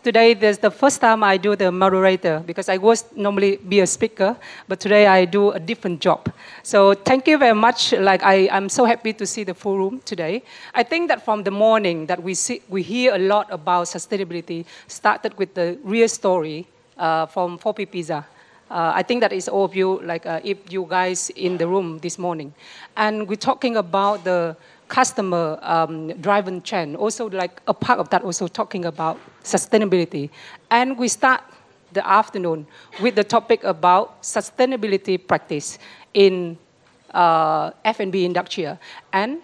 today there's the first time I do the moderator because I was normally be a speaker, but today I do a different job. So thank you very much. Like I'm so happy to see the full room today. I think that from the morning that we hear a lot about sustainability, started with the real story from 4P Pizza. I think that is all of you, like if you guys in the room this morning. And we're talking about the customer driven trend. Also, like a part of that, also talking about sustainability. And we start the afternoon with the topic about sustainability practice in F&B industry, and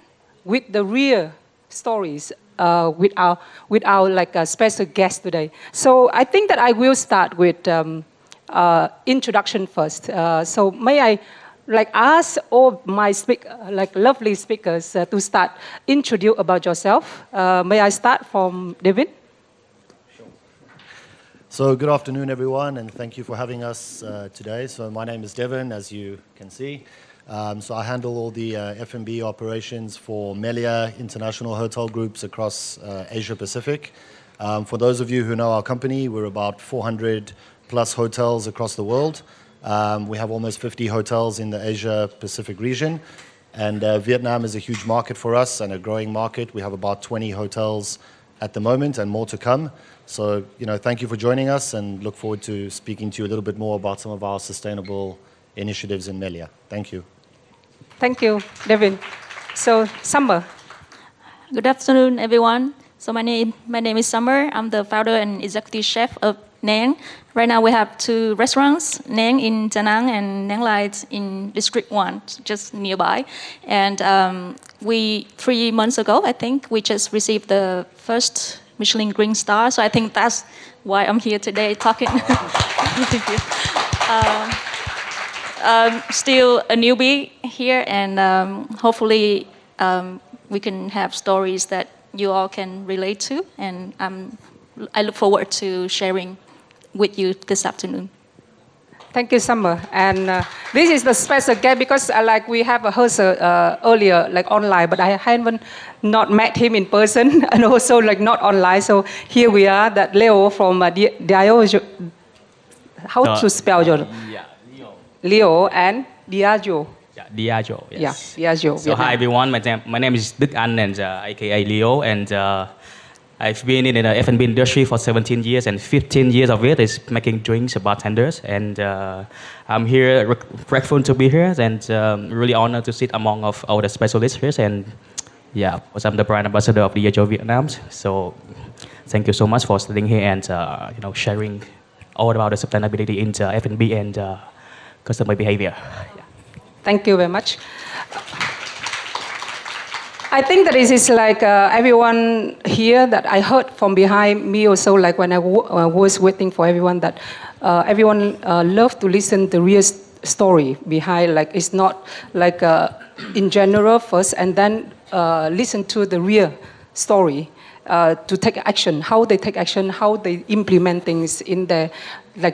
with the real stories with our like special guest today. So I think that I will start with introduction first. So may I ask all my lovely speakers to start introduce about yourself. May I start from David? Sure. So good afternoon, everyone, and thank you for having us today. So my name is Devin, as you can see. So I handle all the F&B operations for Melia International Hotel Groups across Asia Pacific. For those of you who know our company, we're about 400 plus hotels across the world. We have almost 50 hotels in the Asia Pacific region, and Vietnam is a huge market for us and a growing market. We have about 20 hotels at the moment and more to come. So, thank you for joining us, and look forward to speaking to you a little bit more about some of our sustainable initiatives in Melia. Thank you. Thank you, Devin. So, Summer. Good afternoon, everyone. So my name is Summer. I'm the founder and executive chef of Nang. Right now we have 2 restaurants, Nang in Da Nang and Nang Light in District 1, just nearby. And 3 months ago, I think, we just received the first Michelin Green Star. So I think that's why I'm here today talking. Still a newbie here, and hopefully we can have stories that you all can relate to. And I look forward to sharing with you this afternoon. Thank you, Summer. And this is the special guest because we have a host earlier, online, but I haven't not met him in person and also not online. So here we are, that Leo from Diageo. How to spell your? Yeah, Leo and Diageo. Yeah, Diageo. Yes. Yeah, Diageo. So hi everyone, my name is Đức Anh, and aka Leo, and I've been in the F&B industry for 17 years, and 15 years of it is making drinks, bartenders, and I'm here grateful to be here, and really honored to sit among of all the specialists here, and yeah, because I'm the brand ambassador of Diageo Vietnam. So thank you so much for sitting here and sharing all about the sustainability in F&B and customer behavior. Yeah. Thank you very much. I think that this is everyone here that I heard from behind me also, when I was waiting for everyone, that everyone loves to listen to the real story behind, it's not in general first, and then listen to the real story to take action, how they take action, how they implement things in their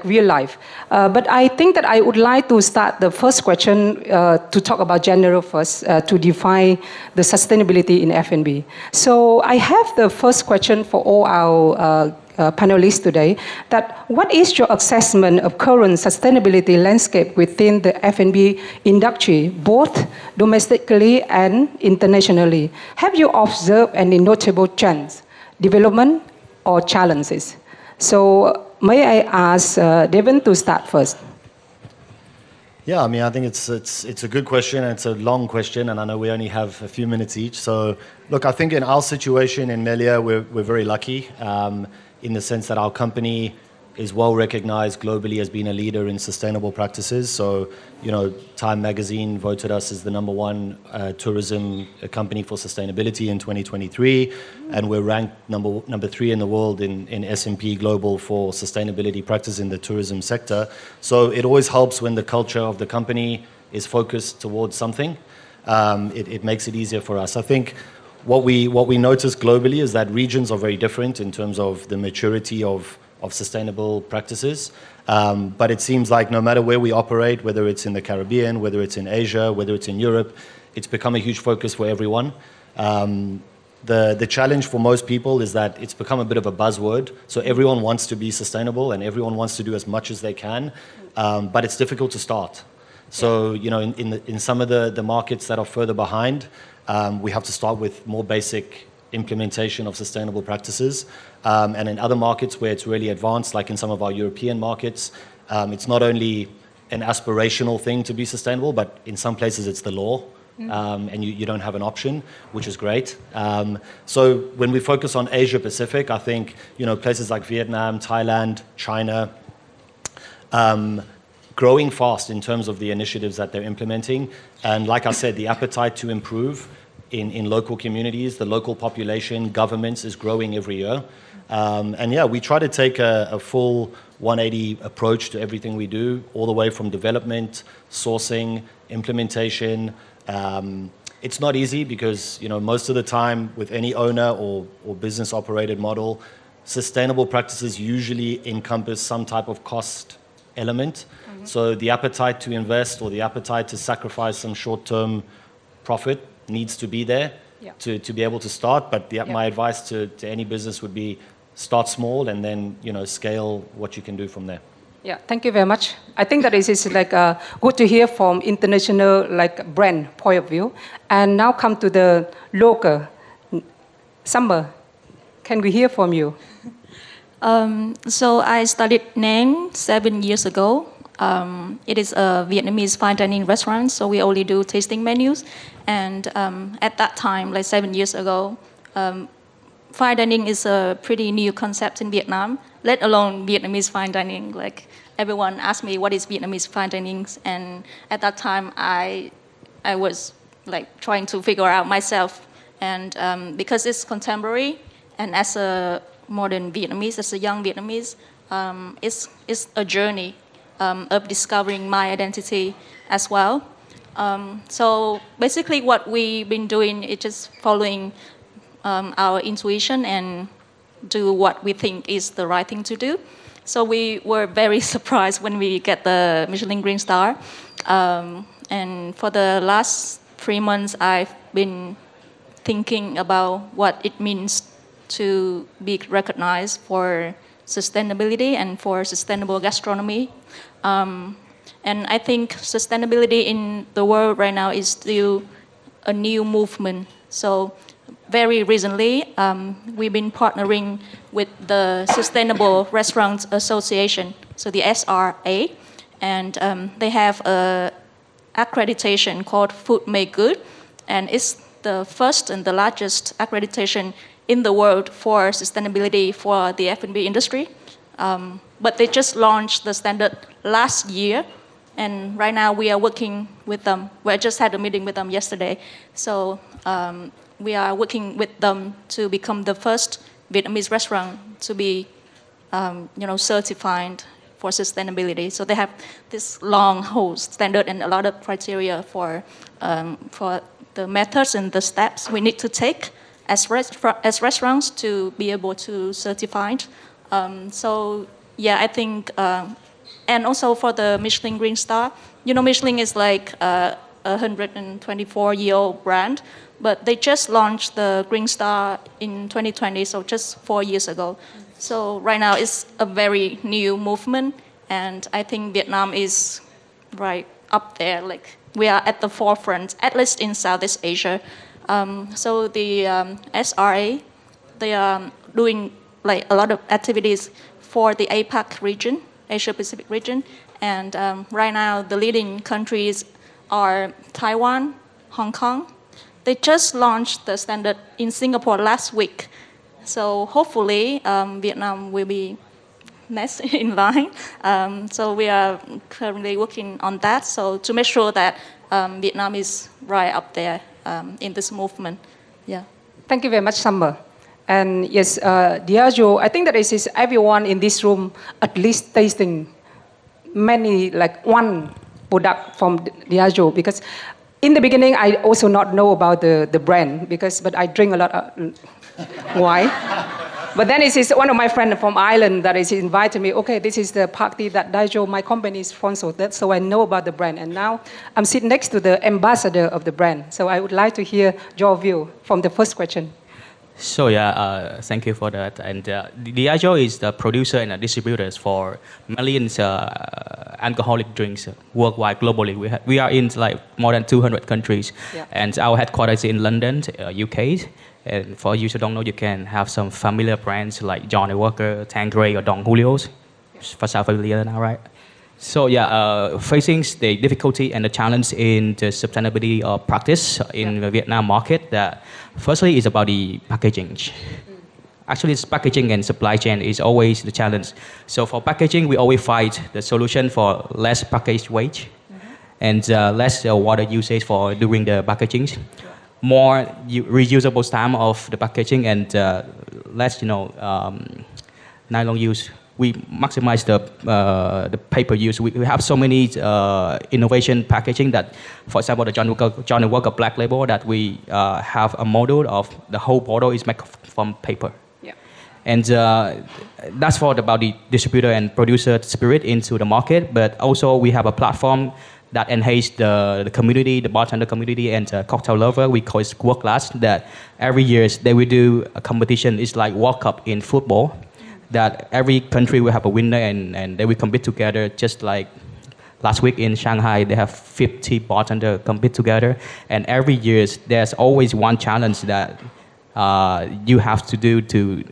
real life. But I think that I would like to start the first question to talk about general first, to define the sustainability in F&B. So I have the first question for all our panelists today, that what is your assessment of current sustainability landscape within the F&B industry, both domestically and internationally? Have you observed any notable trends, development, or challenges? So may I ask Devin to start first? Yeah, I think it's a good question, and it's a long question, and I know we only have a few minutes each. So, look, I think in our situation in Melia, we're very lucky in the sense that our company is well recognized globally as being a leader in sustainable practices. So, Time magazine voted us as the #1 tourism company for sustainability in 2023, and we're ranked number 3 in the world in S&P Global for sustainability practice in the tourism sector. So it always helps when the culture of the company is focused towards something. It makes it easier for us. I think what we notice globally is that regions are very different in terms of the maturity of sustainable practices. But it seems like no matter where we operate, whether it's in the Caribbean, whether it's in Asia, whether it's in Europe, it's become a huge focus for everyone. the challenge for most people is that it's become a bit of a buzzword. So everyone wants to be sustainable and everyone wants to do as much as they can, but it's difficult to start. So, you know, in some of the markets that are further behind, we have to start with more basic implementation of sustainable practices. And in other markets where it's really advanced, like in some of our European markets, it's not only an aspirational thing to be sustainable, but in some places it's the law. And you don't have an option, which is great. So when we focus on Asia Pacific, I think, you know, places like Vietnam, Thailand, China, growing fast in terms of the initiatives that they're implementing. And like I said, the appetite to improve in local communities, the local population, governments is growing every year. And yeah, we try to take a full 180 approach to everything we do, all the way from development, sourcing, implementation. It's not easy because, you know, most of the time with any owner or business operated model, sustainable practices usually encompass some type of cost element. So the appetite to invest or the appetite to sacrifice some short-term profit needs to be there to be able to start. But my advice to any business would be start small and then, you know, scale what you can do from there. Yeah, thank you very much. I think that is like good to hear from international like brand point of view. And now come to the local. Summer, can we hear from you? So I studied Nang 7 years ago. It is a Vietnamese fine dining restaurant, so we only do tasting menus. And at that time, like 7 years ago, fine dining is a pretty new concept in Vietnam, let alone Vietnamese fine dining. Like everyone asked me what is Vietnamese fine dining, and at that time I was like trying to figure out myself. And because it's contemporary, and as a modern Vietnamese, as a young Vietnamese, it's a journey of discovering my identity as well. So basically what we've been doing is just following our intuition and do what we think is the right thing to do. So we were very surprised when we get the Michelin Green Star. And for the last 3 months, I've been thinking about what it means to be recognized for sustainability and for sustainable gastronomy. And I think sustainability in the world right now is still a new movement. So very recently, we've been partnering with the Sustainable Restaurants Association, so the SRA, and they have an accreditation called Food Made Good, and it's the first and the largest accreditation in the world for sustainability for the F&B industry. But they just launched the standard last year, and right now we are working with them. We just had a meeting with them yesterday. So we are working with them to become the first Vietnamese restaurant to be, certified for sustainability. So they have this long whole standard and a lot of criteria for the methods and the steps we need to take as restaurants to be able to certify. So yeah, I think, and also for the Michelin Green Star, Michelin is like a 124-year-old brand, but they just launched the Green Star in 2020, so just 4 years ago. So right now it's a very new movement, and I think Vietnam is right up there. Like we are at the forefront, at least in Southeast Asia. So the SRA, they are doing like a lot of activities for the APAC region, Asia Pacific region, and right now the leading countries are Taiwan, Hong Kong. They just launched the standard in Singapore last week. So hopefully Vietnam will be next in line. So we are currently working on that, so to make sure that Vietnam is right up there in this movement. Yeah. Thank you very much, Summer. And yes, Diageo, I think that is everyone in this room at least tasting many, like one product from Diageo, because in the beginning I also not know about the brand, but I drink a lot of wine. But then it is one of my friends from Ireland that is invited me, okay, this is the party that Diageo, my company, is sponsored, so I know about the brand. And now I'm sitting next to the ambassador of the brand. So I would like to hear your view from the first question. So thank you for that. And Diageo is the producer and distributors for millions alcoholic drinks worldwide, globally. We are in like more than 200 countries, and our headquarters in London, UK. And for you who don't know, you can have some familiar brands like Johnny Walker, Tanqueray, or Don Julio's. For South familiar now, right? So facing the difficulty and the challenge in the sustainability of practice in the Vietnam market, that firstly is about the packaging. Actually, it's packaging and supply chain is always the challenge. So for packaging, we always find the solution for less package weight and less water usage for doing the packaging, more reusable time of the packaging, and less nylon use. We maximize the paper use. We have so many innovation packaging that, for example, the Johnny Walker Black Label, that we have a model of the whole bottle is made from paper. Yeah. And that's for about the distributor and producer spirit into the market. But also we have a platform that enhance the community, the bartender community and cocktail lover. We call it World Class. That every year they will do a competition. It's like World Cup in football. That every country will have a winner and they will compete together. Just like last week in Shanghai, they have 50 bartenders compete together. And every year, there's always one challenge that you have to do the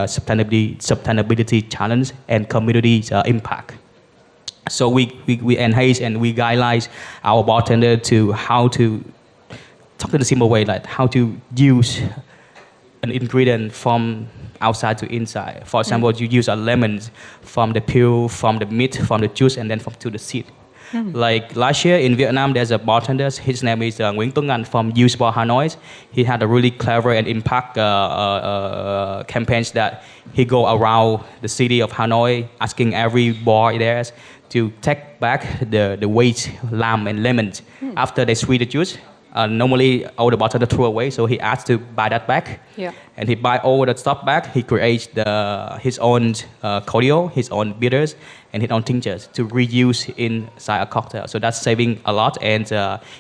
sustainability challenge and community impact. So we enhance and we guidelines our bartender to how to talk in a simple way, like how to use an ingredient from outside to inside. For example, you use a lemon from the peel, from the meat, from the juice, and then to the seed. Like last year in Vietnam, there's a bartender. His name is Nguyễn Tuấn Anh from Youth Bar Hanoi. He had a really clever and impact campaigns that he go around the city of Hanoi, asking every bar there to take back the waste lamb and lemons after they squeeze the juice. Normally, all the bartender throw away, so he asked to buy that back. Yeah. And he buy all the stuff back. He creates his own cordial, his own bitters, and his own tinctures to reuse inside a cocktail. So that's saving a lot, and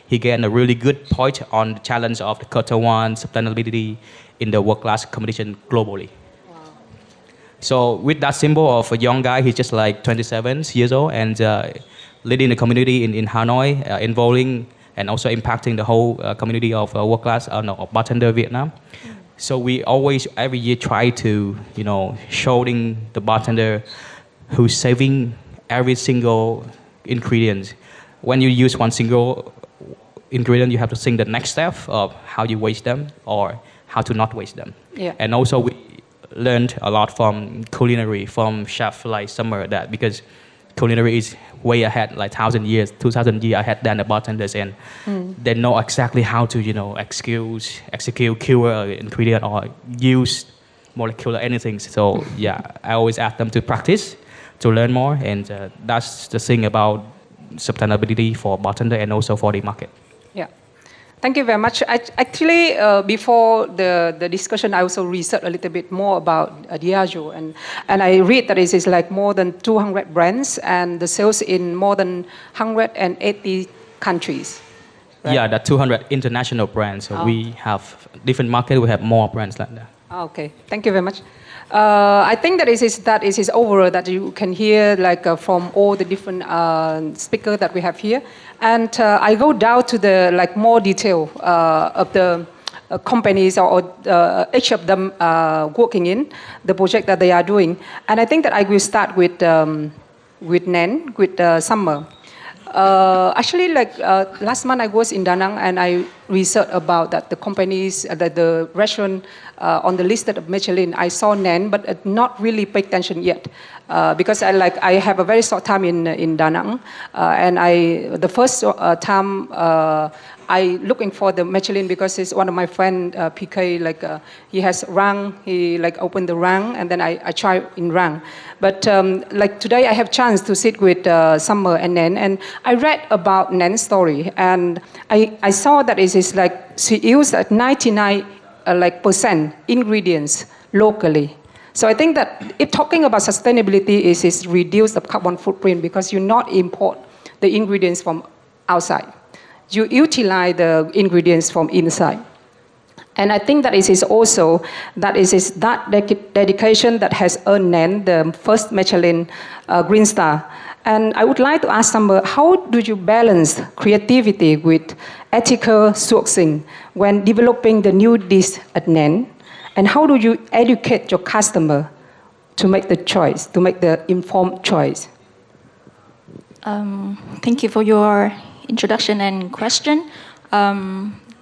he gained a really good point on the challenge of the Cocktail One sustainability in the world-class competition globally. Wow. So with that symbol of a young guy, he's just like 27 years old, and leading the community in Hanoi, involving and also impacting the whole community of world-class bartender Vietnam. So we always, every year, try to, showing the bartender who's saving every single ingredient. When you use one single ingredient, you have to think the next step of how you waste them or how to not waste them. Yeah. And also we learned a lot from culinary, from chef like Summer, that because culinary is way ahead, like 1,000 years, 2,000 years ahead than the bartenders, and they know exactly how to, execute, cure an ingredient or use molecular anything. So I always ask them to practice, to learn more, and that's the thing about sustainability for bartender and also for the market. Yeah. Thank you very much. Actually, before the discussion, I also researched a little bit more about Diageo, and I read that it is like more than 200 brands and the sales in more than 180 countries. Right? Yeah, that 200 international brands. So we have different markets. We have more brands like that. Okay, thank you very much. I think that it is overall that you can hear from all the different speakers that we have here, and I go down to the more detail of the companies or each of them working in the project that they are doing, and I think that I will start with Nan, with Summer. Actually, last month I was in Da Nang and I researched about that the companies, the restaurant on the list of Michelin. I saw Nan, but not really paid attention yet because I have a very short time in Da Nang, and the first time I looking for the Michelin because it's one of my friend PK he has Rang, he opened the Rang, and then I try in Rang. But today I have chance to sit with Summer and Nan, and I read about Nan's story, and I saw that it is she used 99% ingredients locally. So I think that if talking about sustainability is reduce the carbon footprint because you not import the ingredients from outside. You utilize the ingredients from inside. And I think that it is also that dedication that has earned Nan the first Michelin Green Star. And I would like to ask Summer, how do you balance creativity with ethical sourcing when developing the new dish at Nan? And how do you educate your customer to make the choice, to make the informed choice? Thank you for your introduction and question.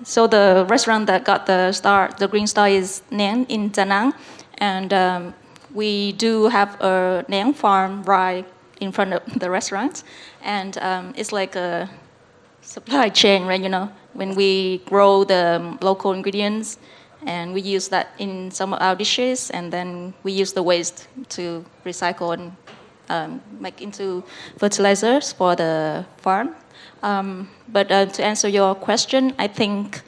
So the restaurant that got the star, the green star, is Nang in Da Nang, and we do have a Nang farm right in front of the restaurant, and it's like a supply chain, right? You know, when we grow the local ingredients, and we use that in some of our dishes, and then we use the waste to recycle and make into fertilizers for the farm. But to answer your question, I think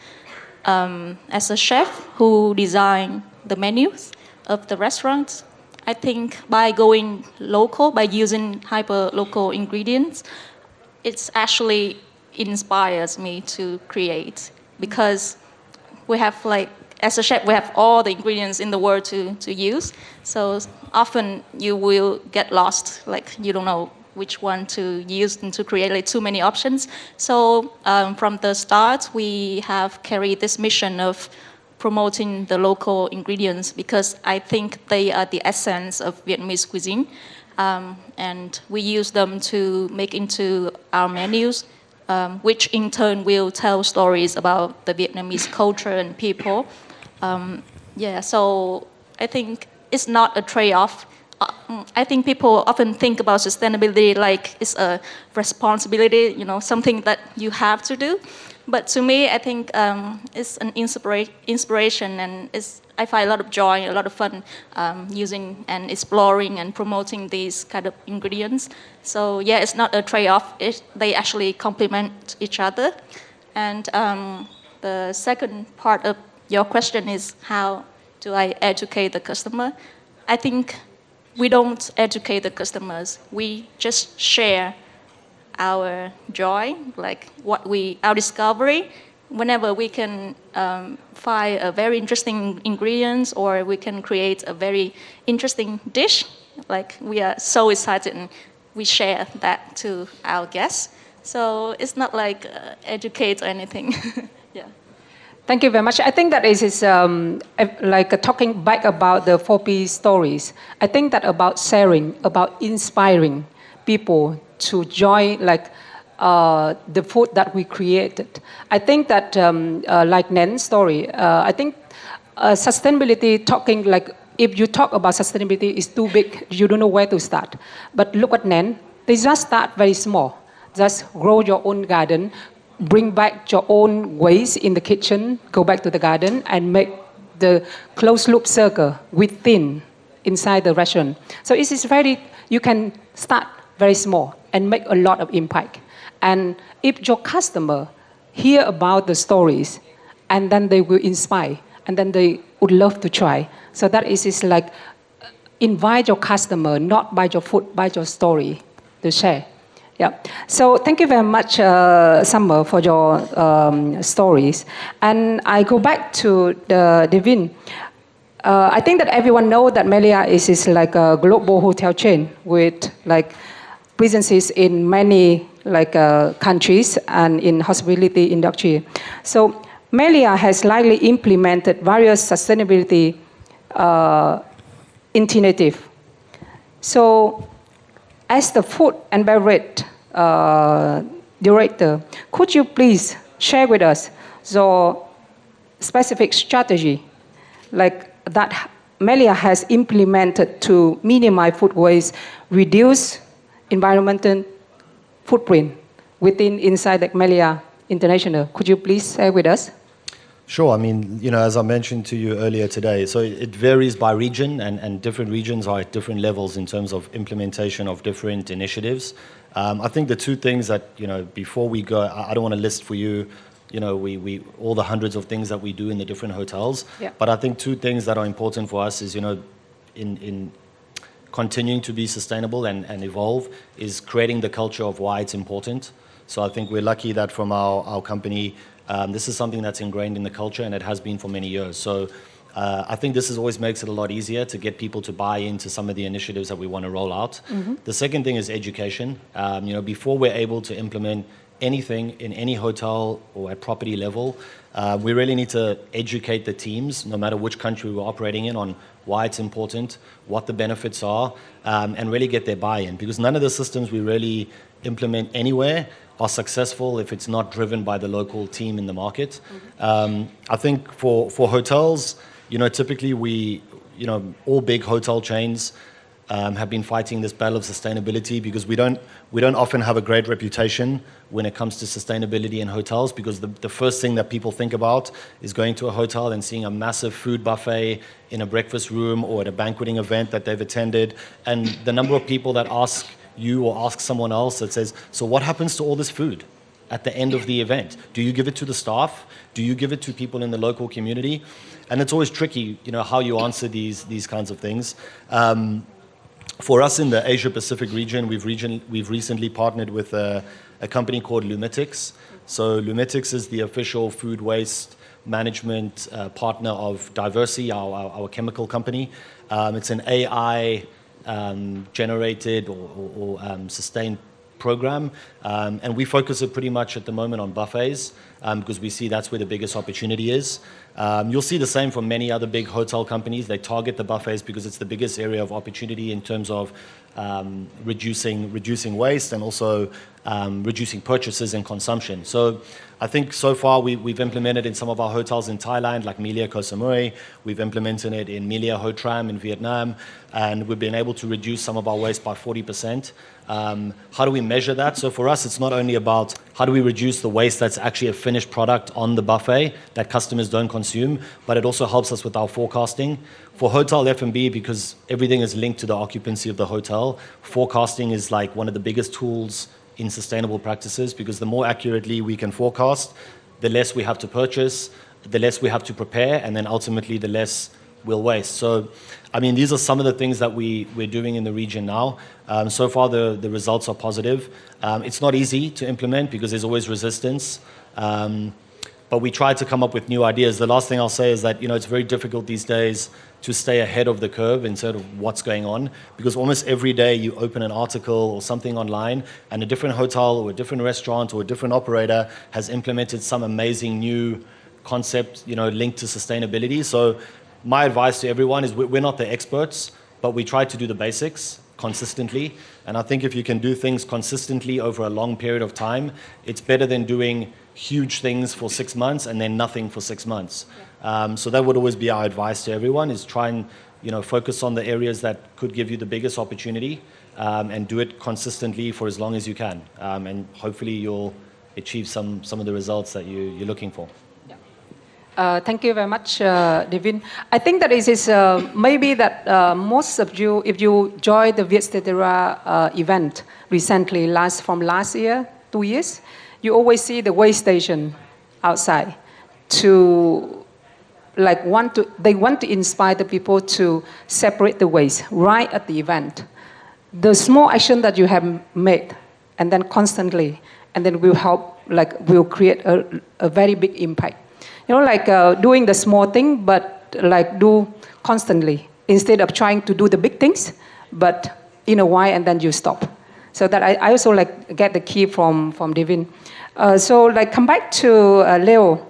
as a chef who designed the menus of the restaurants, I think by going local, by using hyper-local ingredients, it's actually inspires me to create, because we have, like, as a chef, we have all the ingredients in the world to use. So often you will get lost, like you don't know which one to use and to create, like, too many options. So from the start, we have carried this mission of promoting the local ingredients, because I think they are the essence of Vietnamese cuisine. And we use them to make into our menus, which in turn will tell stories about the Vietnamese culture and people. So I think it's not a trade-off. I think people often think about sustainability like it's a responsibility, you know, something that you have to do. But to me, I think it's an inspiration, and I find a lot of joy, a lot of fun using and exploring and promoting these kind of ingredients. So yeah, it's not a trade-off. They actually complement each other. And the second part of your question is, how do I educate the customer? I think we don't educate the customers. We just share our joy, like our discovery. Whenever we can find a very interesting ingredients, or we can create a very interesting dish, like, we are so excited and we share that to our guests. So it's not like educate or anything. Yeah. Thank you very much. I think that is like talking back about the 4P stories. I think that about sharing, about inspiring people to join, like the food that we created. I think that like Nan's story, I think sustainability, talking like, if you talk about sustainability, is too big. You don't know where to start. But look at Nan. They just start very small. Just grow your own garden. Bring back your own waste in the kitchen, go back to the garden, and make the closed loop circle inside the restaurant. So it is you can start very small and make a lot of impact. And if your customer hear about the stories, and then they will inspire, and then they would love to try. So that is like invite your customer, not by your food, by your story, to share. Yeah. So thank you very much, Summer, for your stories. And I go back to Devin. I think that everyone knows that Melia is like a global hotel chain with like presences in many like countries and in hospitality industry. So Melia has likely implemented various sustainability initiatives. So as the food and beverage director, could you please share with us your specific strategy, like that Melia has implemented to minimize food waste, reduce environmental footprint inside the Melia International? Could you please share with us? Sure. I mean, as I mentioned to you earlier today, so it varies by region, and different regions are at different levels in terms of implementation of different initiatives. I think the two things that, before we go, I don't want to list for you, we all the hundreds of things that we do in the different hotels. Yeah. But I think two things that are important for us is, in continuing to be sustainable and evolve, is creating the culture of why it's important. So I think we're lucky that from our company, This is something that's ingrained in the culture, and it has been for many years. So I think this always makes it a lot easier to get people to buy into some of the initiatives that we want to roll out. The second thing is education. Before we're able to implement anything in any hotel or at property level, we really need to educate the teams, no matter which country we're operating in, on why it's important, what the benefits are, and really get their buy-in. Because none of the systems we really implement anywhere are successful if it's not driven by the local team in the market. I think for hotels, typically all big hotel chains have been fighting this battle of sustainability, because we don't often have a great reputation when it comes to sustainability in hotels, because the first thing that people think about is going to a hotel and seeing a massive food buffet in a breakfast room or at a banqueting event that they've attended, and the number of people that ask you or ask someone else that says, so what happens to all this food at the end of the event? Do you give it to the staff? Do you give it to people in the local community? And it's always tricky, how you answer these kinds of things. For us in the Asia Pacific region, we've recently partnered with a company called Lumetics. So Lumetics is the official food waste management partner of Diversey, our chemical company. It's an AI generated or sustained program, and we focus it pretty much at the moment on buffets, because we see that's where the biggest opportunity is. You'll see the same from many other big hotel companies. They target the buffets because it's the biggest area of opportunity in terms of reducing waste and also reducing purchases and consumption. So I think so far we've implemented in some of our hotels in Thailand, like Melia Koh Samui. We've implemented it in Melia Ho Tram in Vietnam, and we've been able to reduce some of our waste by 40%. How do we measure that? So for us, it's not only about how do we reduce the waste that's actually a finished product on the buffet that customers don't consume, but it also helps us with our forecasting. For hotel F&B, because everything is linked to the occupancy of the hotel, forecasting is like one of the biggest tools in sustainable practices, because the more accurately we can forecast, the less we have to purchase, the less we have to prepare, and then ultimately the less we'll waste. So, these are some of the things that we're doing in the region now. So far, the results are positive. It's not easy to implement because there's always resistance. But we try to come up with new ideas. The last thing I'll say is that, it's very difficult these days to stay ahead of the curve in terms of what's going on, because almost every day you open an article or something online and a different hotel or a different restaurant or a different operator has implemented some amazing new concept, linked to sustainability. So my advice to everyone is we're not the experts, but we try to do the basics consistently. And I think if you can do things consistently over a long period of time, it's better than doing huge things for 6 months and then nothing for 6 months. So that would always be our advice to everyone, is try and focus on the areas that could give you the biggest opportunity, and do it consistently for as long as you can. And hopefully you'll achieve some of the results that you're looking for. Thank you very much, Devin. I think that it is maybe that most of you, if you joined the Vietcetera event recently, from last year, 2 years, you always see the weigh station outside to they want to inspire the people to separate the waste right at the event. The small action that you have made, and then constantly, and then will help, will create a very big impact. Doing the small thing, but do constantly, instead of trying to do the big things, but in a while and then you stop. So that I also get the key from Devin. Come back to Leo.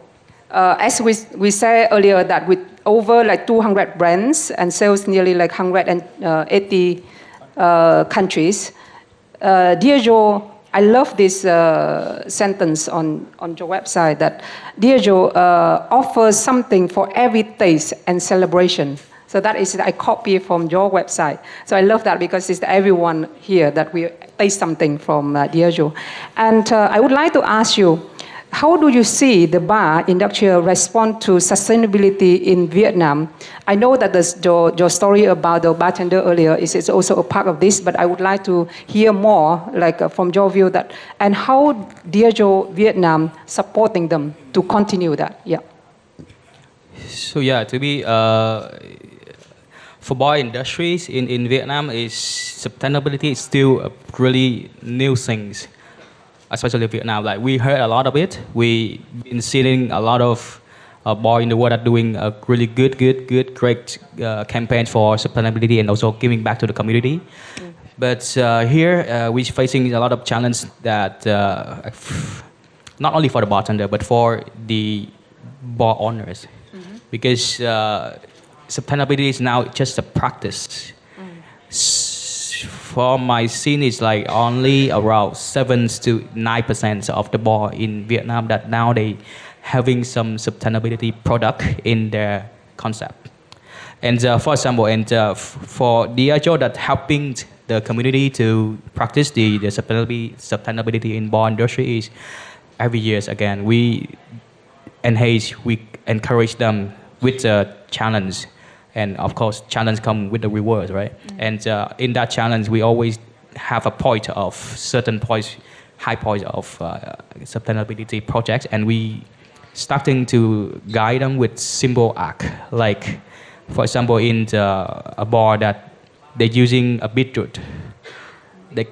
As we said earlier, that with over 200 brands and sales nearly 180 countries, Dear Joe, I love this sentence on your website that Dear Joe offers something for every taste and celebration. So that is, I copy from your website. So I love that because it's everyone here that we taste something from Dear Joe. And I would like to ask you, how do you see the bar industry respond to sustainability in Vietnam? I know that your story about the bartender earlier is also a part of this, but I would like to hear more, from your view, and how Dear Joe Vietnam supporting them to continue that. Yeah. So to be for bar industries in Vietnam, sustainability is still a really new thing. especially Vietnam. Like we heard a lot of it. We been seeing a lot of boys in the world are doing a really great campaign for sustainability and also giving back to the community. But here we're facing a lot of challenge that not only for the bartender but for the bar owners, because sustainability is now just a practice. For my scene, it's like only around 7 to 9% of the bar in Vietnam that now they having some sustainability product in their concept. And for example, for Diageo that helping the community to practice the sustainability in bar industry is every year again we encourage them with the challenge, and of course challenge come with the rewards, right? And in that challenge we always have a point of certain points, high points of sustainability projects, and we starting to guide them with simple act, like for example in a bar that they're using a beetroot. They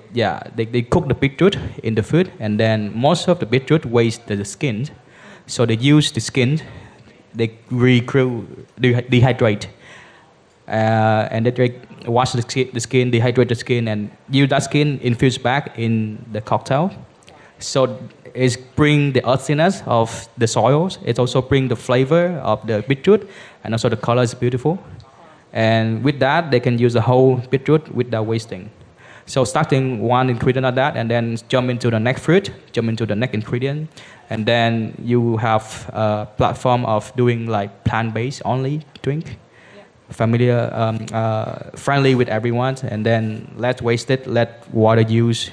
cook the beetroot in the food, and then most of the beetroot waste the skin. So they use the skin, they dehydrate, and they wash the skin, dehydrate the skin, and use that skin infuse back in the cocktail. So it bring the earthiness of the soils. It also bring the flavor of the beetroot, and also the color is beautiful. And with that, they can use the whole beetroot without wasting. So starting one ingredient of that, and then jump into the next fruit, jump into the next ingredient, and then you have a platform of doing like plant-based only drink, familiar, friendly with everyone, and then less wasted, let water use.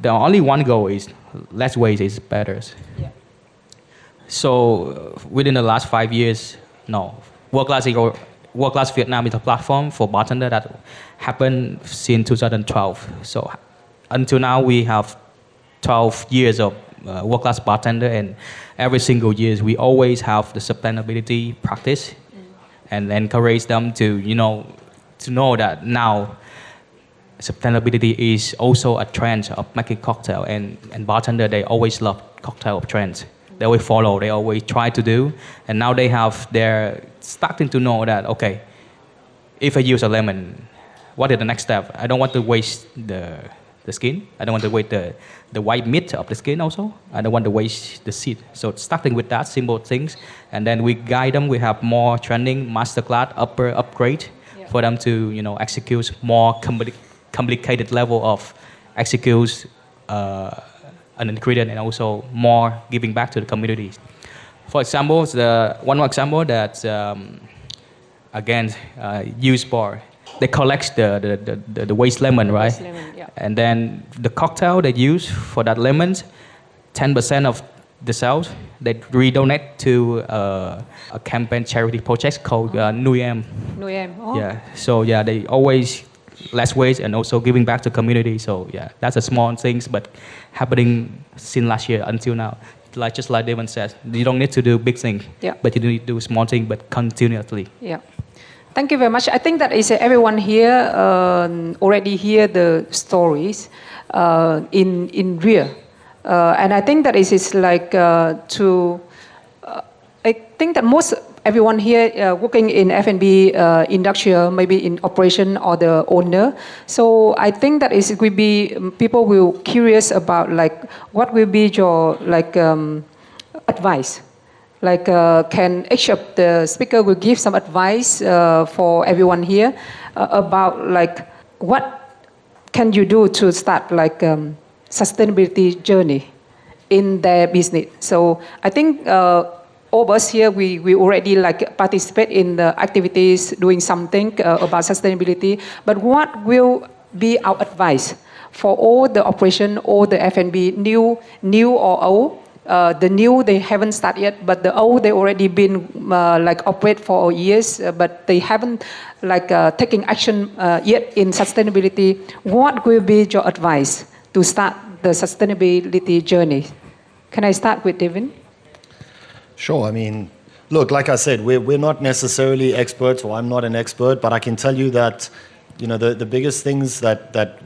The only one goal is less waste is better. Yeah. So within the last 5 years, World Class Vietnam is a platform for bartender that happened since 2012. So until now, we have 12 years of World Class bartender, and every single year we always have the sustainability practice, and encourage them to know that now sustainability is also a trend of making cocktail, and bartender they always love cocktail trends. They always follow, they always try to do, and now they're starting to know that, okay, if I use a lemon, what is the next step? I don't want to waste the skin. I don't want to waste the white meat of the skin also. I don't want to waste the seed. So starting with that simple things, and then we guide them. We have more training, masterclass, upgrade for them to execute more complicated level of execute an ingredient, and also more giving back to the communities. For example, one more example that used bar. They collect the waste lemon, right? Waste lemon, yeah. And then the cocktail they use for that lemon, 10% of the sales they redonate to a campaign charity project called Nuôi Em. Nuôi Em. Oh. Yeah. So yeah, they always less waste and also giving back to community. So yeah, that's a small things, but happening since last year until now. Just like Devon said, you don't need to do big things, but you need to do small things, but continuously. Yeah. Thank you very much. I think that is everyone here already hear the stories in real, and I think that is like I think that most everyone here working in F&B industrial, maybe in operation or the owner. So I think that is will be people will curious about like what will be your like advice. Like can each of the speaker will give some advice for everyone here about like what can you do to start like sustainability journey in their business. So I think all of us here we already like participate in the activities doing something about sustainability. But what will be our advice for all the operation, all the F&B, new or old? The new they haven't started yet, but the old they already been like operate for years, but they haven't like taking action yet in sustainability. What will be your advice to start the sustainability journey? Can I start with Devin? Sure. I mean, look, like I said, we're not necessarily experts, or I'm not an expert, but I can tell you that the biggest things that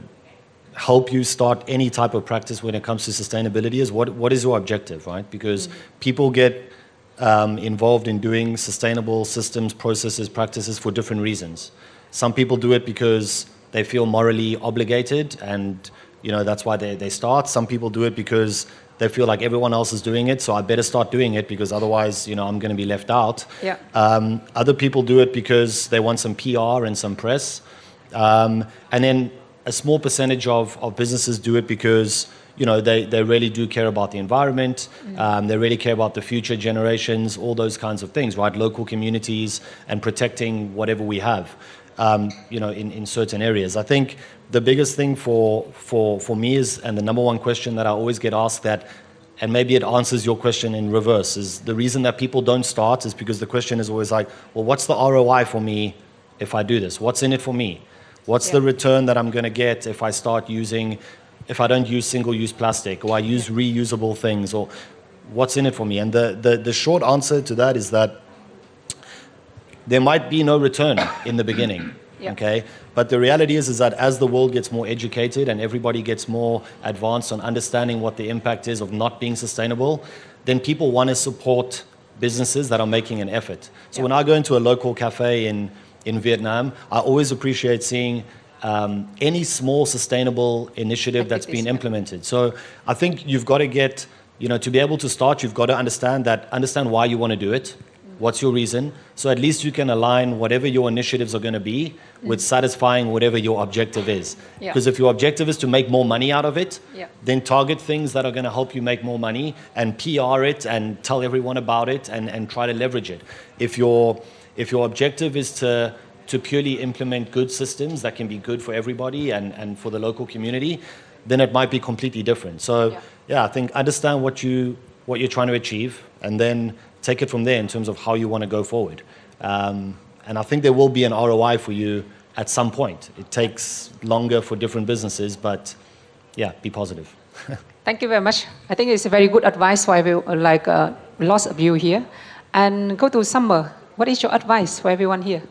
help you start any type of practice when it comes to sustainability is what is your objective, right? Because people get involved in doing sustainable systems, processes, practices for different reasons. Some people do it because they feel morally obligated, and that's why they start. Some people do it because they feel like everyone else is doing it, so I better start doing it because otherwise, I'm going to be left out. Yeah. Other people do it because they want some PR and some press. And then a small percentage of businesses do it because, they really do care about the environment. They really care about the future generations, all those kinds of things, right? Local communities and protecting whatever we have, in certain areas. I think the biggest thing for me is, and the number one question that I always get asked and maybe it answers your question in reverse, is the reason that people don't start is because the question is always like, well, what's the ROI for me if I do this? What's in it for me? What's the return that I'm going to get if I don't use single-use plastic, or I use reusable things, or what's in it for me? And the short answer to that is that there might be no return in the beginning. Okay, but the reality is that as the world gets more educated and everybody gets more advanced on understanding what the impact is of not being sustainable, then people want to support businesses that are making an effort. So when I go into a local cafe in Vietnam, I always appreciate seeing any small sustainable initiative that's been implemented. So I think you've got to get, to be able to start, you've got to understand why you want to do it. What's your reason? So at least you can align whatever your initiatives are going to be with satisfying whatever your objective is. Because if your objective is to make more money out of it, then target things that are going to help you make more money and PR it and tell everyone about it and try to leverage it. If your objective is to purely implement good systems that can be good for everybody and for the local community, then it might be completely different. So I think understand what you're trying to achieve, and then take it from there in terms of how you want to go forward. And I think there will be an ROI for you at some point. It takes longer for different businesses, but be positive. Thank you very much. I think it's a very good advice for lots of you here. And go to Summer. What is your advice for everyone here?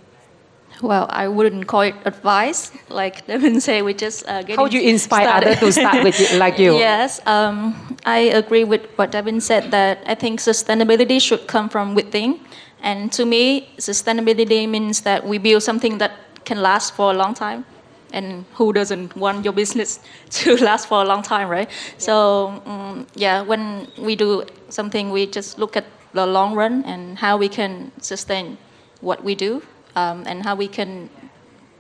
Well, I wouldn't call it advice. Like Devin said, we just getting How do you inspire started. others to start with like you? Yes, I agree with what Devin said, that I think sustainability should come from within. And to me, sustainability means that we build something that can last for a long time. And who doesn't want your business to last for a long time, right? So, when we do something, we just look at the long run and how we can sustain what we do. And how we can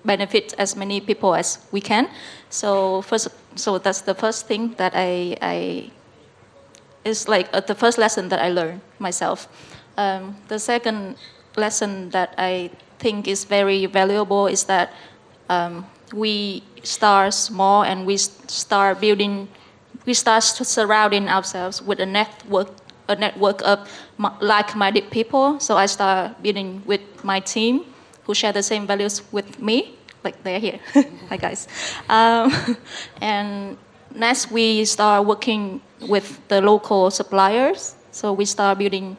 benefit as many people as we can. So that's the first thing that it's like the first lesson that I learned myself. The second lesson that I think is very valuable is that we start small and we start surrounding ourselves with a network of like-minded people. So I start building with my team, who share the same values with me, like they're here. Hi guys. And next we start working with the local suppliers. So we start building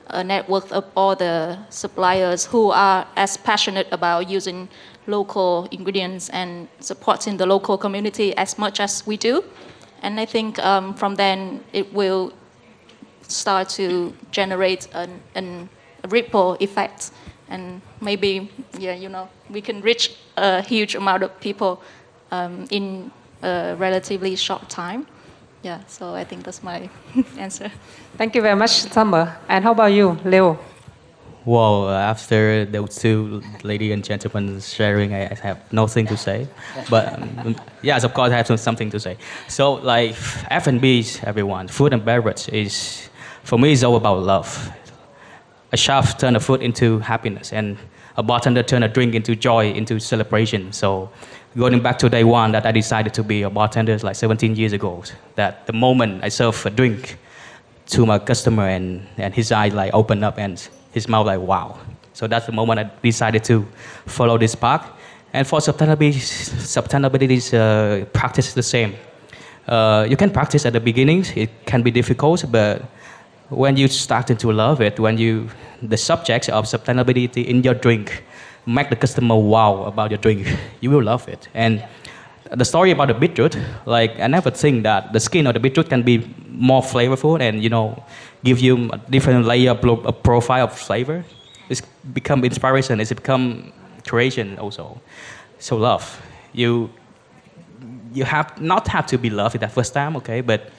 a network of all the suppliers who are as passionate about using local ingredients and supporting the local community as much as we do. And I think from then it will start to generate a ripple effect. And maybe, we can reach a huge amount of people in a relatively short time. So I think that's my answer. Thank you very much, Summer. And how about you, Leo? Well, after those two ladies and gentlemen sharing, I have nothing to say. But yes, of course, I have something to say. So, like F&B, everyone, food and beverage for me, is all about love. A chef turns a food into happiness, and a bartender turns a drink into joy, into celebration. So, going back to day one that I decided to be a bartender like 17 years ago, that the moment I serve a drink to my customer and his eyes like open up and his mouth like wow. So that's the moment I decided to follow this path. And for sustainability practice is the same. You can practice at the beginning. It can be difficult, but when you start to love it, the subject of sustainability in your drink make the customer wow about your drink, you will love it. And the story about the beetroot, like I never think that the skin of the beetroot can be more flavorful and give you a different layer of a profile of flavor. It's become inspiration. It's become creation also. So love, you have to be loved in that first time, okay? But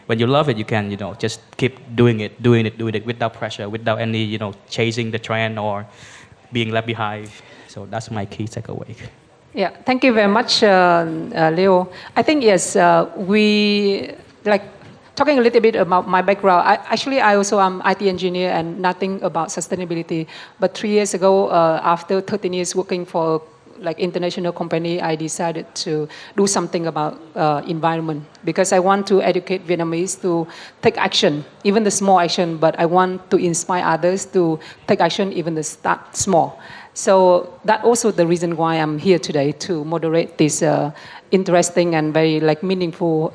when you love it, you can just keep doing it without pressure, without any chasing the trend or being left behind. So that's my key takeaway. Yeah, thank you very much, Leo. I think yes, we talking a little bit about my background. I also am IT engineer and nothing about sustainability. But 3 years ago, after 13 years working for international company, I decided to do something about environment because I want to educate Vietnamese to take action, even the small action. But I want to inspire others to take action, even the start small. So that's also the reason why I'm here today to moderate this interesting and very meaningful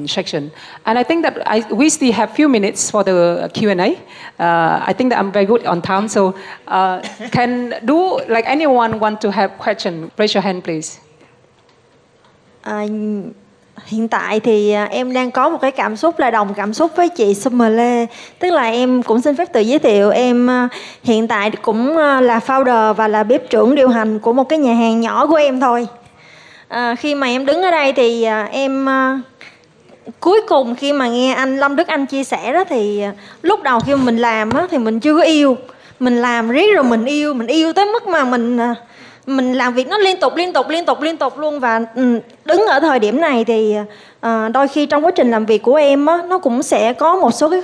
section. And I think that we still have few minutes for the Q&A. I think that I'm very good on time. So can anyone want to have question? Raise your hand, please. Hiện tại thì em đang có một cái cảm xúc là đồng cảm xúc với chị Summer Lê. Tức là em cũng xin phép tự giới thiệu, em hiện tại cũng là founder và là bếp trưởng điều hành của một cái nhà hàng nhỏ của em thôi. Khi mà em đứng ở đây thì em cuối cùng khi mà nghe anh Lâm Đức Anh chia sẻ đó thì lúc đầu khi mà mình làm đó, thì mình chưa có yêu. Mình làm riết rồi mình yêu tới mức mà mình làm việc nó liên tục luôn. Và đứng ở thời điểm này thì đôi khi trong quá trình làm việc của em á, nó cũng sẽ có một số cái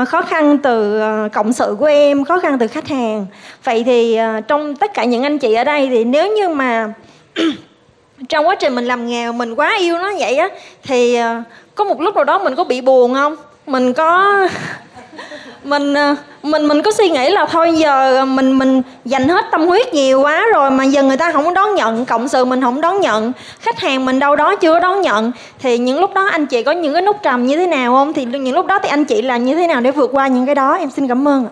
khó khăn từ cộng sự của em, khó khăn từ khách hàng. Vậy thì trong tất cả những anh chị ở đây thì nếu như mà trong quá trình mình làm nghề mình quá yêu nó vậy á, thì có một lúc nào đó mình có bị buồn không? Mình có mình có suy nghĩ là thôi giờ mình dành hết tâm huyết nhiều quá rồi mà giờ người ta không đón nhận, cộng sự mình không đón nhận, khách hàng mình đâu đó chưa đón nhận, thì những lúc đó anh chị có những cái nút trầm như thế nào không? Thì những lúc đó thì anh chị làm như thế nào để vượt qua những cái đó? Em xin cảm ơn ạ.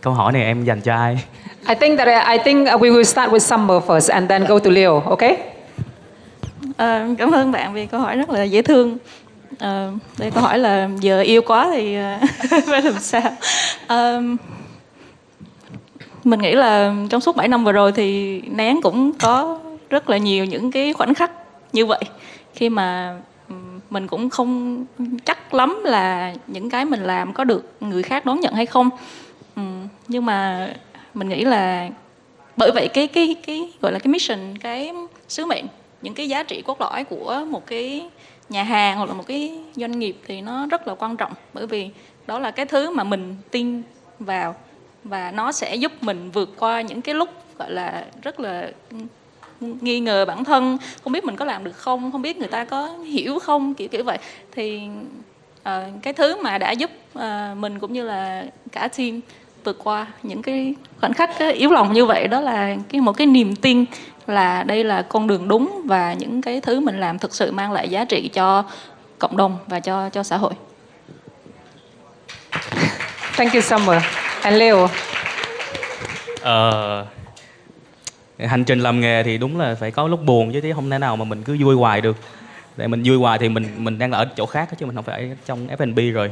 Câu hỏi này em dành cho ai? I think we will start with Summer first and then go to Leo, okay? Cảm ơn bạn vì câu hỏi rất là dễ thương. Đây câu hỏi là giờ yêu quá thì phải làm sao? Mình nghĩ là trong suốt 7 năm vừa rồi thì Nén cũng có rất là nhiều những cái khoảnh khắc như vậy. Khi mà mình cũng không chắc lắm là những cái mình làm có được người khác đón nhận hay không. Nhưng mà mình nghĩ là bởi vậy cái gọi là cái mission, cái sứ mệnh, những cái giá trị cốt lõi của một cái nhà hàng hoặc là một cái doanh nghiệp thì nó rất là quan trọng, bởi vì đó là cái thứ mà mình tin vào và nó sẽ giúp mình vượt qua những cái lúc gọi là rất là nghi ngờ bản thân, không biết mình có làm được không biết người ta có hiểu không, kiểu vậy. Thì cái thứ mà đã giúp mình cũng như là cả team vượt qua những cái khoảnh khắc yếu lòng như vậy, đó là một cái niềm tin là đây là con đường đúng và những cái thứ mình làm thực sự mang lại giá trị cho cộng đồng và cho xã hội. Thank you, Summer. And Leo. Hành trình làm nghề thì đúng là phải có lúc buồn chứ không thể nào mà mình cứ vui hoài được. Để mình vui hoài thì mình đang ở chỗ khác chứ mình không phải ở trong F&B rồi.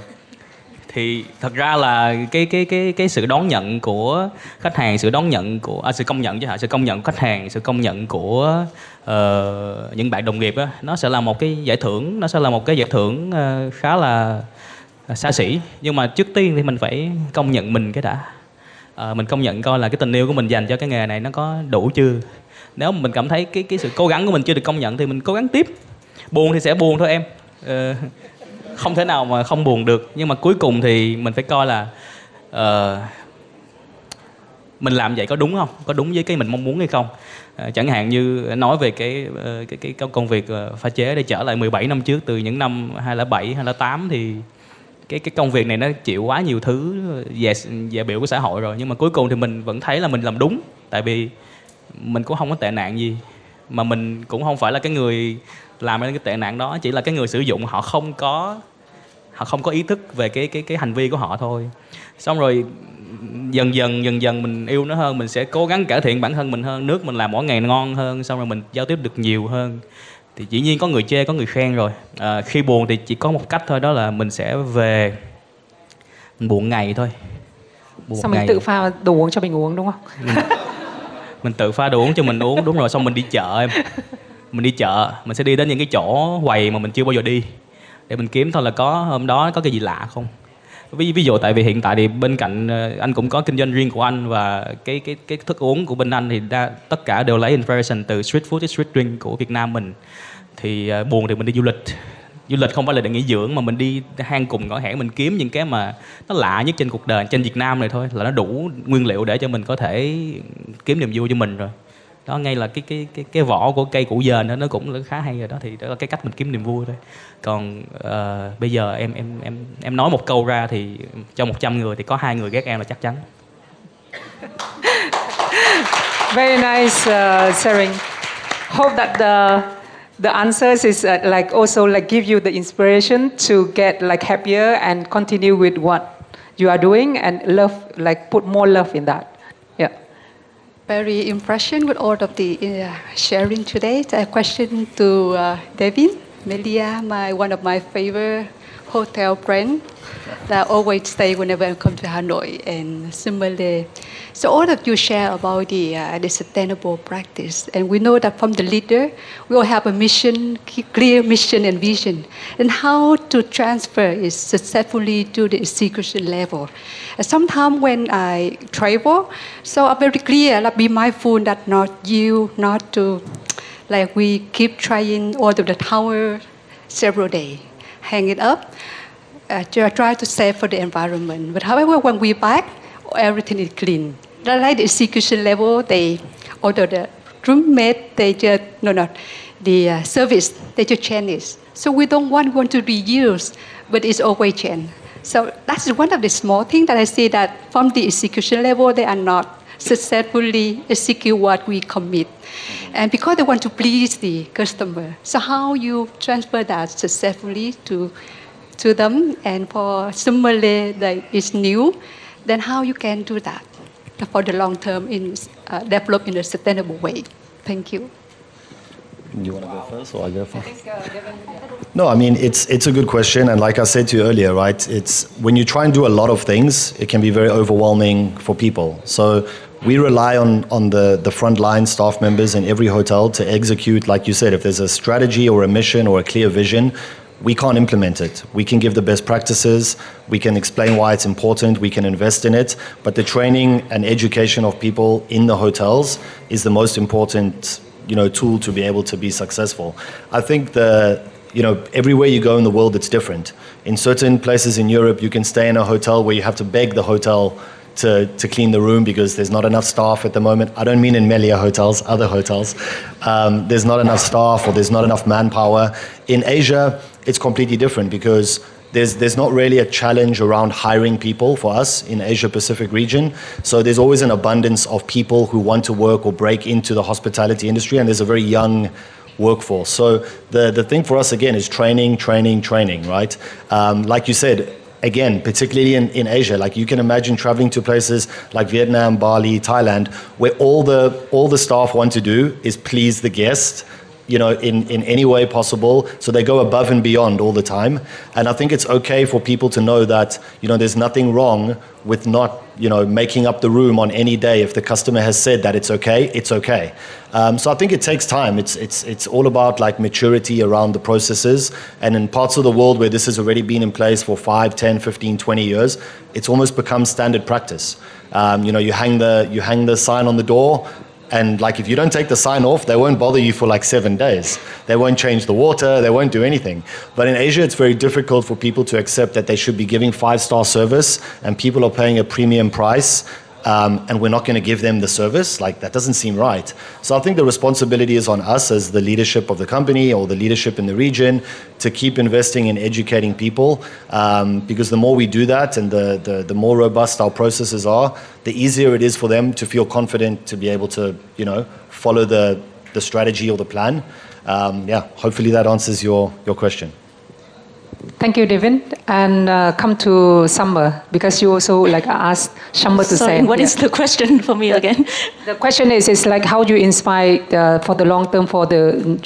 Thì thật ra là cái sự đón nhận của khách hàng, sự đón nhận của sự công nhận chứ hả, sự công nhận của khách hàng, sự công nhận của những bạn đồng nghiệp á, nó sẽ là một cái giải thưởng, khá là xa xỉ. Nhưng mà trước tiên thì mình phải công nhận mình cái đã. Mình công nhận coi là cái tình yêu của mình dành cho cái nghề này nó có đủ chưa. Nếu mà mình cảm thấy cái sự cố gắng của mình chưa được công nhận thì mình cố gắng tiếp. Buồn thì sẽ buồn thôi em. Không thể nào mà không buồn được. Nhưng mà cuối cùng thì mình phải coi là mình làm vậy có đúng không? Có đúng với cái mình mong muốn hay không? Chẳng hạn như nói về cái công việc pha chế để trở lại 17 năm trước, từ những năm 2007, 2008 thì cái công việc này nó chịu quá nhiều thứ về biểu của xã hội rồi. Nhưng mà cuối cùng thì mình vẫn thấy là mình làm đúng. Tại vì mình cũng không có tệ nạn gì. Mà mình cũng không phải là cái người làm ra cái tệ nạn đó, chỉ là cái người sử dụng họ không có ý thức về cái hành vi của họ thôi. Xong rồi dần dần mình yêu nó hơn, mình sẽ cố gắng cải thiện bản thân mình hơn, nước mình làm mỗi ngày ngon hơn, xong rồi mình giao tiếp được nhiều hơn. Thì dĩ nhiên có người chê có người khen rồi. Khi buồn thì chỉ có một cách thôi, đó là mình sẽ về mình buồn ngày thôi. Xong mình tự pha đồ uống cho mình uống đúng không? Mình tự pha đồ uống cho mình uống, đúng rồi. Xong mình đi chợ em. Mình đi chợ, mình sẽ đi đến những cái chỗ quầy mà mình chưa bao giờ đi, để mình kiếm thôi là có hôm đó có cái gì lạ không. Ví dụ tại vì hiện tại thì bên cạnh anh cũng có kinh doanh riêng của anh, và cái thức uống của bên anh thì tất cả đều lấy inspiration từ street food, street drink của Việt Nam mình. Thì buồn thì mình đi du lịch. Du lịch không phải là để nghỉ dưỡng, mà mình đi hang cùng ngõ hẻm, mình kiếm những cái mà nó lạ nhất trên cuộc đời, trên Việt Nam này thôi là nó đủ nguyên liệu để cho mình có thể kiếm niềm vui cho mình rồi. Đó, ngay là cái vỏ của cây củ dền nó cũng khá hay rồi đó. Thì đó là cái cách mình kiếm niềm vui thôi. Còn bây giờ em nói một câu ra thì cho 100 người thì có 2 người ghét em là chắc chắn. Very nice sharing. Hope that the answers is like also like give you the inspiration to get like happier and continue with what you are doing and love, like put more love in that. Yeah. Very impression with all of the sharing today. A question to David, Melia, one of my favorite hotel friends that always stay whenever I come to Hanoi, and similarly. So all of you share about the sustainable practice, and we know that from the leader, we all have a mission, clear mission and vision, and how to transfer it successfully to the execution level. And sometimes when I travel, so I'm very clear, like be mindful that not to, like we keep trying all of the tower several days, hang it up, try to save for the environment. But however, when we back, everything is clean. Like the execution level, although the roommate, the service, they just change it. So we don't want to reuse, but it's always change. So that's one of the small things that I see that from the execution level, they are not successfully execute what we commit. And because they want to please the customer. So how you transfer that successfully to them, and for similarly that is new, then how you can do that for the long term in develop in a sustainable way. Thank you. You want to go first or I go first? No, I mean, it's a good question. And like I said to you earlier, right, it's when you try and do a lot of things, it can be very overwhelming for people. So we rely on the frontline staff members in every hotel to execute, like you said, if there's a strategy or a mission or a clear vision, we can't implement it. We can give the best practices, we can explain why it's important, we can invest in it, but the training and education of people in the hotels is the most important, tool to be able to be successful. I think everywhere you go in the world, it's different. In certain places in Europe, you can stay in a hotel where you have to beg the hotel to clean the room because there's not enough staff at the moment. I don't mean in Melia hotels, other hotels. There's not enough staff or there's not enough manpower. In Asia, it's completely different because there's not really a challenge around hiring people for us in Asia Pacific region. So there's always an abundance of people who want to work or break into the hospitality industry, and there's a very young workforce. So the thing for us again is training, right? Like you said, again, particularly in Asia, like you can imagine traveling to places like Vietnam, Bali, Thailand, where all the staff want to do is please the guest, in any way possible. So they go above and beyond all the time. And I think it's okay for people to know that, there's nothing wrong with not, making up the room on any day. If the customer has said that it's okay, it's okay. So I think it takes time. It's all about like maturity around the processes. And in parts of the world where this has already been in place for 5, 10, 15, 20 years, it's almost become standard practice. You hang the sign on the door, and like if you don't take the sign off, they won't bother you for like 7 days. They won't change the water, they won't do anything. But in Asia, it's very difficult for people to accept that they should be giving 5-star service and people are paying a premium price, and we're not going to give them the service. Like that doesn't seem right. So I think the responsibility is on us as the leadership of the company or the leadership in the region to keep investing in educating people, because the more we do that and the more robust our processes are, the easier it is for them to feel confident to be able to, follow the strategy or the plan. Hopefully that answers your question. Thank you, Devin. And come to Summer, because you also like asked Summer to Sorry, say. what is the question for me again? The question is like how you inspire for the long term for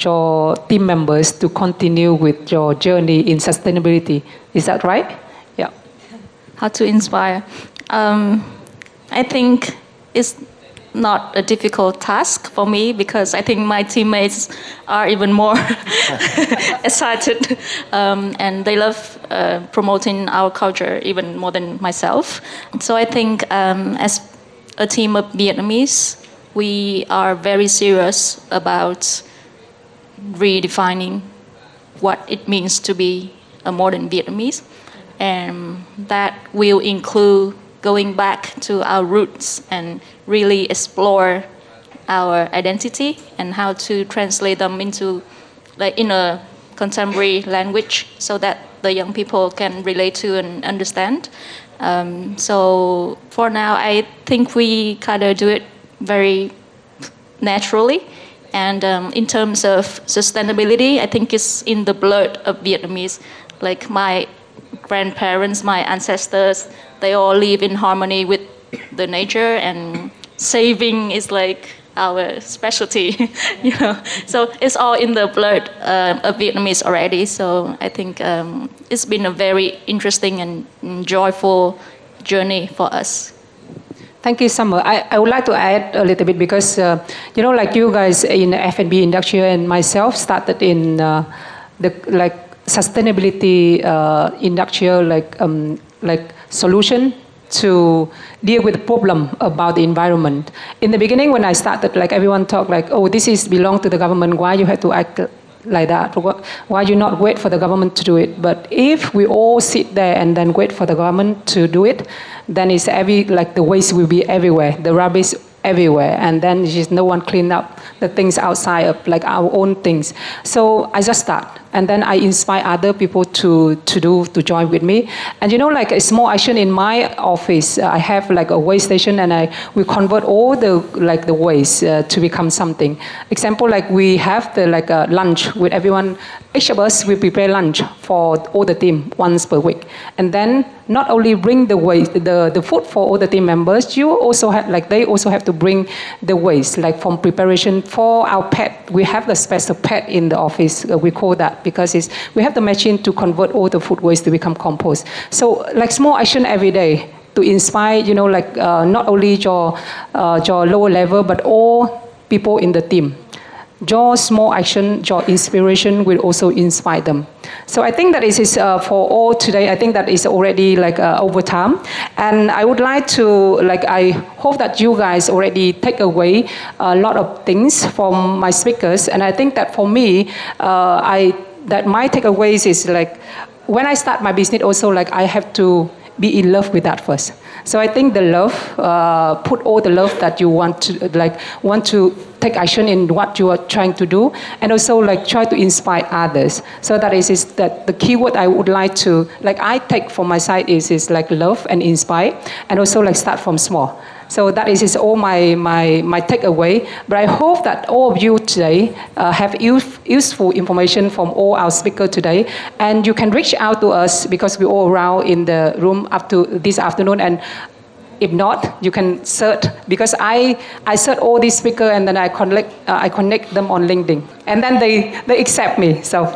your team members to continue with your journey in sustainability. Is that right? Yeah. How to inspire? I think it's not a difficult task for me because I think my teammates are even more excited and they love promoting our culture even more than myself. So I think as a team of Vietnamese, we are very serious about redefining what it means to be a modern Vietnamese, and that will include going back to our roots and really explore our identity and how to translate them into like in a contemporary language so that the young people can relate to and understand. So for now, I think we kind of do it very naturally. And in terms of sustainability, I think it's in the blood of Vietnamese. Like my grandparents, my ancestors, they all live in harmony with the nature, and saving is like our specialty, you know. So it's all in the blood of Vietnamese already. So I think it's been a very interesting and joyful journey for us. Thank you, Summer. I would like to add a little bit because, you know, like you guys in F&B industry and myself started in the like sustainability industrial like solution to deal with the problem about the environment. In the beginning, when I started, like everyone talked like, oh, this is belong to the government. Why you have to act like that? Why you not wait for the government to do it? But if we all sit there and then wait for the government to do it, then it's like the waste will be everywhere, the rubbish everywhere, and then just no one clean up the things outside of like our own things. So I just start, and then I inspire other people to join with me. And you know, like a small action in my office, I have like a waste station, and we convert all the waste to become something. Example, like we have the like lunch with everyone. Each of us will prepare lunch for all the team once per week, and then not only bring the waste, the food for all the team members, you also have like they also have to bring the waste, like from preparation for our pet. We have the special pet in the office. We call that because we have the machine to convert all the food waste to become compost. So like small action every day to inspire, you know, like not only your lower level but all people in the team. Your small action, your inspiration will also inspire them. So I think that is for all today. I think that is already like over time. And I would like to, like, I hope that you guys already take away a lot of things from my speakers. And I think that for me, that my takeaways is like, when I start my business also, like I have to be in love with that first. So I think the love, put all the love that you want to take action in what you are trying to do, and also like try to inspire others. So that is that the keyword I would like to, like I take from my side is like love and inspire, and also like start from small. So that is all my takeaway. But I hope that all of you today have useful information from all our speakers today. And you can reach out to us because we're all around in the room up to this afternoon. And if not, you can search, because I search all these speakers and then I connect them on LinkedIn. And then they accept me. So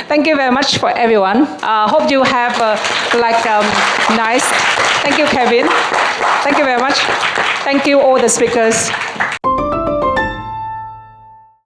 thank you very much for everyone. Hope you have nice. Thank you, Kevin. Thank you very much. Thank you, all the speakers.